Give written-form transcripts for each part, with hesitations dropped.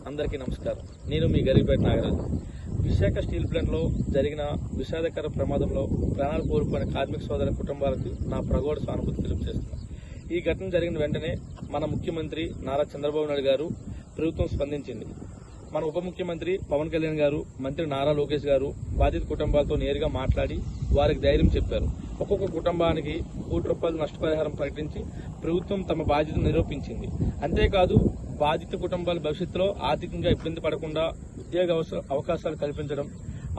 అందరికీ నమస్కారం. నేను మీ గరిపేట నాగరాజు. విశాఖ స్టీల్ ప్లాంట్లో జరిగిన విషాదకర ప్రమాదంలో ప్రాణాలు కోల్పోయిన కార్మిక సోదరుల కుటుంబాలకు నా ప్రగాఢ సానుభూతి తెలియజేస్తున్నాను. ఈ ఘటన జరిగిన వెంటనే మన ముఖ్యమంత్రి నారా చంద్రబాబు నాయుడు గారు ప్రభుత్వం స్పందించింది. మన ఉప ముఖ్యమంత్రి పవన్ కళ్యాణ్ గారు, మంత్రి నారా లోకేష్ గారు బాధిత కుటుంబాలతో నేరుగా మాట్లాడి వారికి ధైర్యం చెప్పారు. ఒక్కొక్క కుటుంబానికి ₹1 నష్టపరిహారం ప్రకటించి ప్రభుత్వం తమ బాధ్యతను నిరూపించింది. అంతేకాదు బాధిత కుటుంబాల భవిష్యత్తులో ఆర్థికంగా ఇబ్బంది పడకుండా ఉద్యోగ అవకాశాలు కల్పించడం,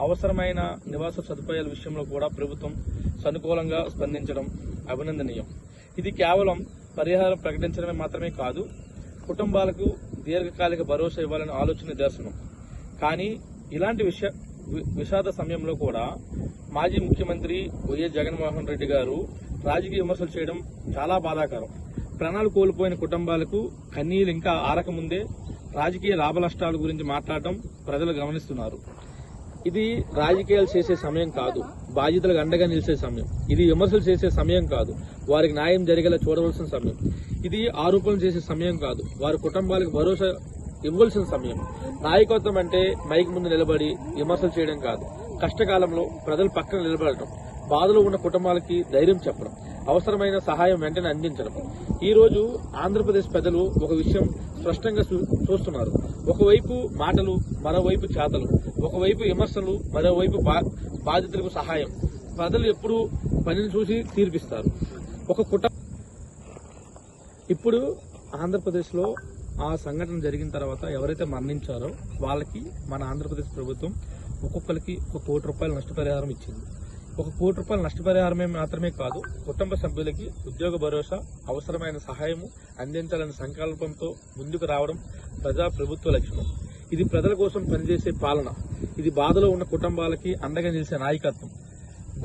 అవసరమైన నివాస సదుపాయాల విషయంలో కూడా ప్రభుత్వం సానుకూలంగా స్పందించడం అభినందనీయం. ఇది కేవలం పరిహారం ప్రకటించడమే మాత్రమే కాదు, కుటుంబాలకు దీర్ఘకాలిక భరోసా ఇవ్వాలనే ఆలోచన నిదర్శనం. కానీ ఇలాంటి విషాద సమయంలో కూడా మాజీ ముఖ్యమంత్రి వైఎస్ జగన్మోహన్ రెడ్డి గారు రాజకీయ విమర్శలు చేయడం చాలా బాధాకరం. ప్రాణాలు కోల్పోయిన కుటుంబాలకు కన్నీళ్లు ఇంకా ఆరకముందే రాజకీయ లాభ నష్టాల గురించి మాట్లాడటం ప్రజలు గమనిస్తున్నారు. ఇది రాజకీయాలు చేసే సమయం కాదు, బాధితులకు అండగా నిలిచే సమయం. ఇది విమర్శలు చేసే సమయం కాదు, వారికి న్యాయం జరిగేలా చూడవలసిన సమయం. ఇది ఆరోపణలు చేసే సమయం కాదు, వారి కుటుంబాలకు భరోసా ఇవ్వాల్సిన సమయం. నాయకత్వం అంటే మైక్ ముందు నిలబడి విమర్శలు చేయడం కాదు, కష్టకాలంలో ప్రజల పక్కన నిలబడటం, బాధలో ఉన్న కుటుంబాలకి ధైర్యం చెప్పడం, అవసరమైన సహాయం వెంటనే అందించడం. ఈ రోజు ఆంధ్రప్రదేశ్ ప్రజలు ఒక విషయం స్పష్టంగా చూస్తున్నారు. ఒకవైపు మాటలు, మరోవైపు చేతలు, ఒకవైపు విమర్శలు, మరోవైపు బాధితులకు సహాయం. ప్రజలు ఎప్పుడు పనిని చూసి తీర్పిస్తారు. ఇప్పుడు ఆంధ్రప్రదేశ్ లో ఆ సంఘటన జరిగిన తర్వాత ఎవరైతే మరణించారో వాళ్ళకి మన ఆంధ్రప్రదేశ్ ప్రభుత్వం ఒక్కొక్కరికి ₹1 నష్టపరిహారం ఇచ్చింది. ₹1 నష్టపరిహారమే మాత్రమే కాదు, కుటుంబ సభ్యులకి ఉద్యోగ భరోసా, అవసరమైన సహాయము అందించాలనే సంకల్పంతో ముందుకు రావడం ప్రజా ప్రభుత్వ లక్ష్యం. ఇది ప్రజల కోసం పనిచేసే పాలన. ఇది బాధలో ఉన్న కుటుంబాలకి అండగా నిలిచే నాయకత్వం.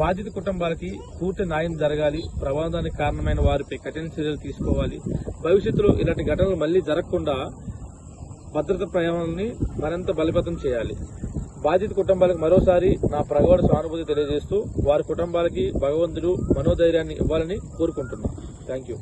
బాధిత కుటుంబాలకి పూర్తి న్యాయం జరగాలి. ప్రమాదానికి కారణమైన వారిపై కఠిన చర్యలు తీసుకోవాలి. భవిష్యత్తులో ఇలాంటి ఘటనలు మళ్లీ జరగకుండా భద్రతా ప్రయాణాన్ని మరింత బలోపేతం చేయాలి. బాధిత కుటుంబాలకు మరోసారి నా ప్రగాఢ సానుభూతి తెలియజేస్తూ వారి కుటుంబాలకి భగవంతుడు మనోధైర్యాన్ని ఇవ్వాలని కోరుకుంటున్నాను. Thank you.